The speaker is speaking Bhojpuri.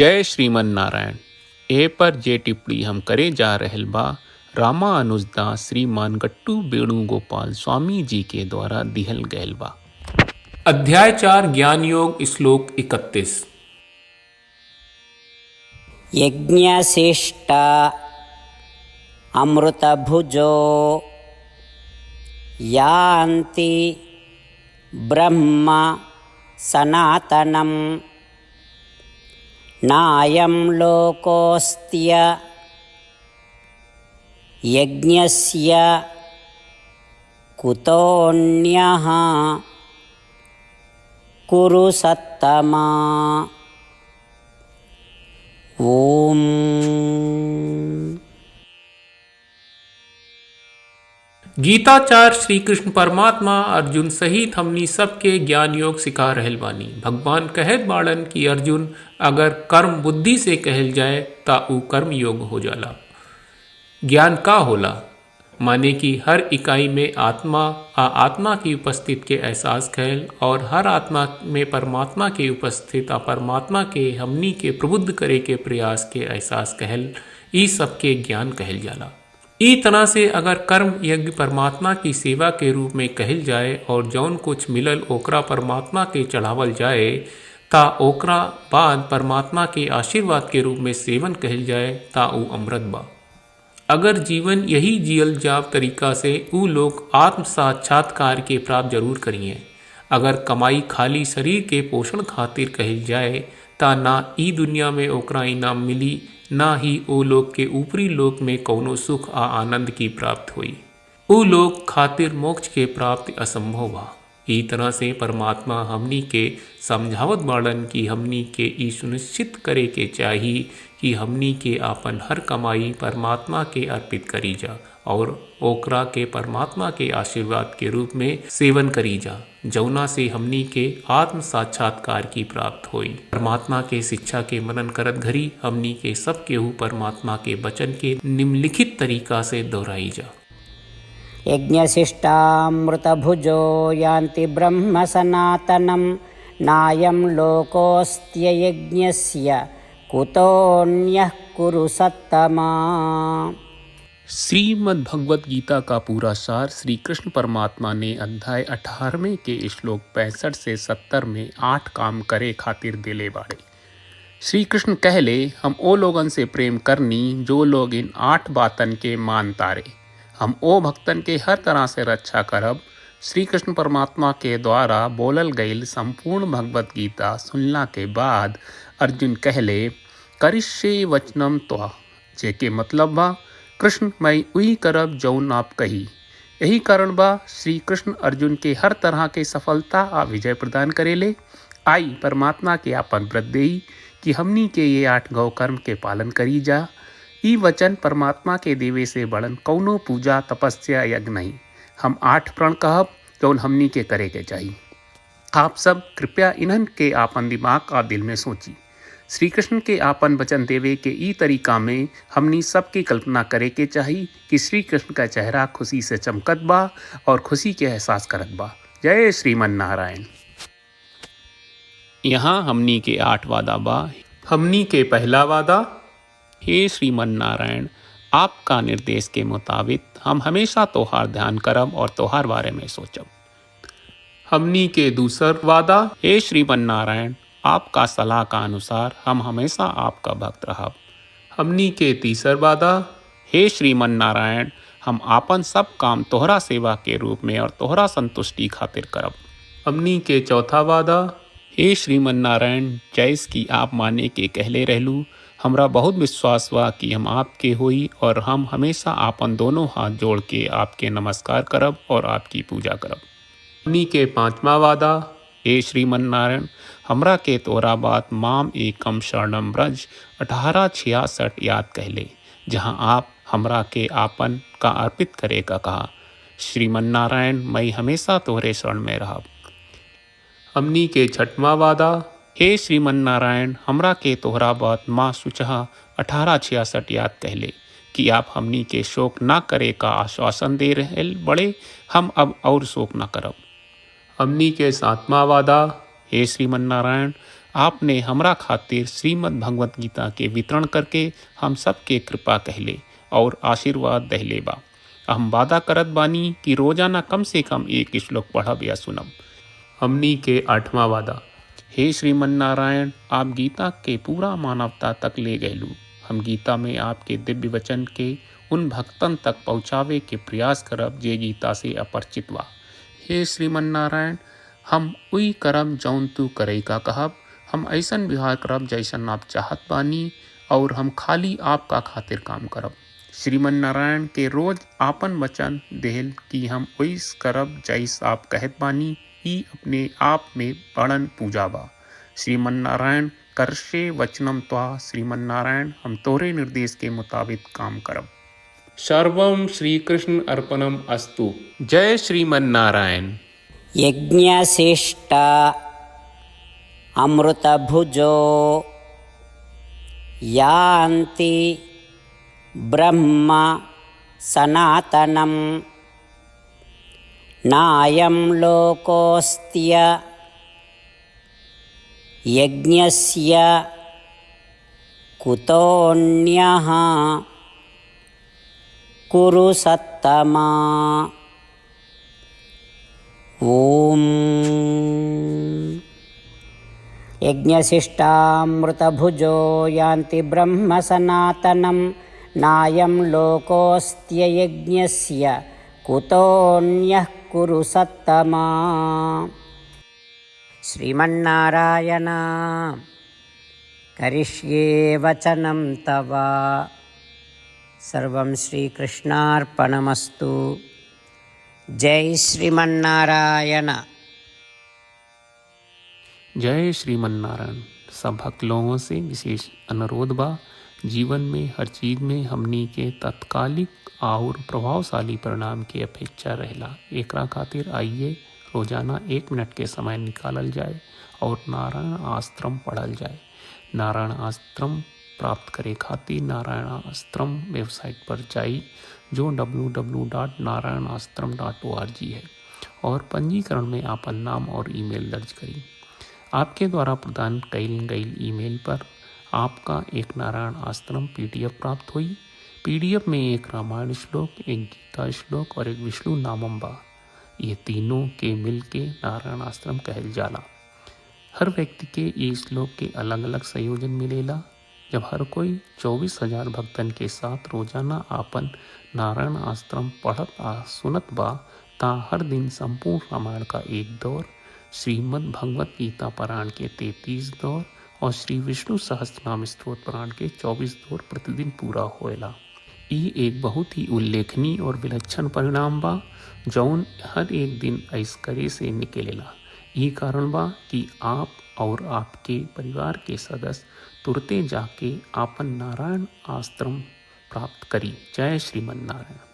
जय श्रीमन नारायण। ए पर जे टिप्पणी हम करे जा रहल बा रामानुजदास श्रीमान गट्टू वेणुगोपाल स्वामी जी के द्वारा दिहल गयल बा। अध्याय 4 ज्ञान योग श्लोक 31। यज्ञशिष्ट अमृतभुजो यान्ति ब्रह्म सनातनं नायं लोकोऽस्त्य यज्ञस्य कुतोऽन्यः कुरु सत्तमा। ओम। गीताचार्य श्री कृष्ण परमात्मा अर्जुन सहित हमनी सबके ज्ञान योग सिखा रहल बानी। भगवान कहत बाड़न कि अर्जुन अगर कर्म बुद्धि से कहल जाए ता ऊ कर्म योग हो जाला। ज्ञान का होला माने कि हर इकाई में आत्मा आत्मा की उपस्थिति के एहसास कहल और हर आत्मा में परमात्मा के उपस्थित परमात्मा के हमनी के प्रबुद्ध करे के प्रयास के एहसास कहल, ई सबके ज्ञान कहल जाला। ई तरह से अगर कर्म यज्ञ परमात्मा की सेवा के रूप में कहल जाए और जौन कुछ मिलल ओकरा परमात्मा के चढ़ावल जाए ता ओकरा बाद परमात्मा के आशीर्वाद के रूप में सेवन कहल जाए ता ऊ अमृत बा। अगर जीवन यही जियल जाव तरीका से ऊ लोग आत्म साक्षात्कार के प्राप्त जरूर करिए। अगर कमाई खाली शरीर के पोषण खातिर कहल जाए ता ना ई दुनिया में ओकरा इनाम मिली ना ही ओ लोग के ऊपरी लोक में कौनो सुख आनंद की प्राप्त हुई। ऊ लोग खातिर मोक्ष के प्राप्ति असंभव बा। ई तरह से परमात्मा हमनी के समझावत बाड़न कि हमनी के ई सुनिश्चित करे के चाही कि हमनी के आपन हर कमाई परमात्मा के अर्पित करी जा और ओकरा के परमात्मा के आशीर्वाद के रूप में सेवन करी जा, जौना से हमनी के आत्म साक्षात्कार की प्राप्त होई। परमात्मा के शिक्षा के मनन करत घरी हमनी के सब केहू परमात्मा के वचन के निम्नलिखित तरीका से दोहराई जा। यज्ञशिष्टामृतभुजो यान्ति ब्रह्म सनातनं नायं लोकोऽस्त्य यज्ञस्य कुतोऽन्यः कुरु सत्तमा। श्रीमद् भगवत गीता का पूरा सार श्री कृष्ण परमात्मा ने अध्याय 18वें के श्लोक 65 से 70 में 8 काम करे खातिर दिले बाड़े। श्री कृष्ण कहले हम ओ लोगन से प्रेम करनी जो लोग इन 8 बातन के मान तारे। हम ओ भक्तन के हर तरह से रक्षा करब। श्री कृष्ण परमात्मा के द्वारा बोलल गईल संपूर्ण भगवत गीता सुनला के बाद अर्जुन कहले करिष्ये वचनम त्वा, जेके मतलब बा कृष्ण मैं उही करब जौन आप कही। यही कारण बा श्री कृष्ण अर्जुन के हर तरह के सफलता आ विजय प्रदान करेले। आई परमात्मा के आपन व्रत देई कि हमनी के ये 8 गौ कर्म के पालन करी जा। ई वचन परमात्मा के देवे से बड़न कौनो पूजा तपस्या यज्ञ नहीं। हम 8 प्रण कहब जौन हमनी के करे के चाहिए। आप सब कृपया इन्हन के आपन दिमाग और दिल में सोची। श्री कृष्ण के आपन वचन देवे के ई तरीका में हमनी सबकी कल्पना करे के चाहिए कि श्री कृष्ण का चेहरा खुशी से चमकत बा और खुशी के एहसास करत बा। जय श्रीमन नारायण। यहाँ हमनी के 8 वादा बा। हमनी के पहला वादा, हे श्रीमन नारायण आपका निर्देश के मुताबिक हम हमेशा तोहार ध्यान करब और तोहार बारे में सोचब। हमनी के दूसर वादा, हे श्रीमन नारायण आपका सलाह का अनुसार हम हमेशा आपका भक्त रहब। हमनी के तीसर वादा, हे श्रीमन नारायण हम आपन सब काम तोहरा सेवा के रूप में और तोहरा संतुष्टि खातिर करब। हमनी के चौथा वादा, हे श्रीमन नारायण जैस की आप माने के कहले रहलू हमरा बहुत विश्वास बा कि हम आपके होई और हम हमेशा आपन दोनों हाथ जोड़ के आपके नमस्कार करब और आपकी पूजा करब। हमनी के पांचवा वादा, हे श्रीमन नारायण हमरा के तोरा बात माम एकम शरणम ब्रज 1866 याद कहले, जहाँ आप हमरा के आपन का अर्पित करे का कहा। श्रीमन नारायण मैं हमेशा तोहरे शरण में रहब। हमनी के छठवां वादा, हे श्रीमन नारायण हमरा के तोहरा बात माँ सुचहा 1866 याद कहले कि आप हमनी के शोक ना करे का आश्वासन दे रहे बड़े, हम अब और शोक ना करब। हमनी के 7वां वादा, हे श्रीमन नारायण आपने हमरा खातिर श्रीमद् भगवत गीता के वितरण करके हम सब के कृपा कहले और आशीर्वाद दहले बा। हम वादा करत बानी कि रोजाना कम से कम एक श्लोक पढ़ब या सुनब। हमनी के 8वां वादा। हे श्रीमन नारायण, आप गीता के पूरा मानवता तक ले गयलू। हम गीता में आपके दिव्य वचन के उन भक्तन तक पहुँचावे के प्रयास करब जे गीता से अपरिचित बा। हे श्रीमन नारायण, हम उई करब जौन तू करे का कहब। हम ऐसन व्यवहार करब जैसन आप चाहत बानी और हम खाली आपका खातिर काम करब। श्रीमन नारायण के रोज आपन वचन देहल कि हम ओइस करब जैस आप कहत बानी, ही अपने आप में बड़न पूजा बा। श्रीमन नारायण, करशे वचनम त्वा। श्रीमन नारायण, हम तोरे निर्देश के मुताबिक काम करब। सर्वम श्री कृष्ण अर्पणम अस्तु। जय श्रीमन नारायण। यज्ञशिष्ट अमृतभुजो यान्ति ब्रह्म सनातनं नायं लोकोऽस्त्य यज्ञस्य कुतोऽन्यः कुरु सत्तमा। ओम यज्ञशिष्टामृतभुजो यान्ति ब्रह्म सनातनं नायं लोकोऽस्त्य यज्ञस्य कुतोऽन्यः कुरु सत्तमा। श्रीमन्नारायण, करिष्ये वचनं तव। सर्वं श्रीकृष्णार्पणमस्तु। जय श्रीमन्नारायण। जय श्रीमन नारायण। सब भक्त लोगों से विशेष अनुरोध बा, जीवन में हर चीज में हमनी के तत्कालिक और प्रभावशाली परिणाम की अपेक्षा रहेला। एकरा खातिर आइए रोजाना 1 मिनट के समय निकालल जाए और नारायण आश्रम पढ़ल जाए। नारायण आश्रम प्राप्त करे खातिर नारायण आश्रम वेबसाइट पर जाई, जो www.narayanashram.org है, और पंजीकरण में आपन नाम और ईमेल दर्ज करी। आपके द्वारा प्रदान कईल गई ईमेल पर आपका एक नारायण आश्रम PDF प्राप्त हुई। PDF में एक रामायण श्लोक, एक गीता श्लोक और एक विष्णु नामम बा। ये तीनों के मिल के नारायण आश्रम कहल जाला। हर व्यक्ति के ये श्लोक के अलग अलग संयोजन मिलेला। जब हर कोई 24,000 भक्तन के साथ रोजाना आपन नारायण आश्रम पढ़त आ सुनत बा, ता हर दिन संपूर्ण रामायण का 1 दौर, श्रीमद् भगवत गीता पारायण के 33 दौर और श्री विष्णु सहस्त्रनाम स्तोत्र पारायण के 24 दौर प्रतिदिन पूरा होएला। ये एक बहुत ही उल्लेखनीय और विलक्षण परिणाम बा, जौन हर एक दिन ऐस करे से निकलेला। ये कारण बा कि आप और आपके परिवार के सदस्य तुरते जाके आपन नारायण आश्रम प्राप्त करी। जय श्रीमन नारायण।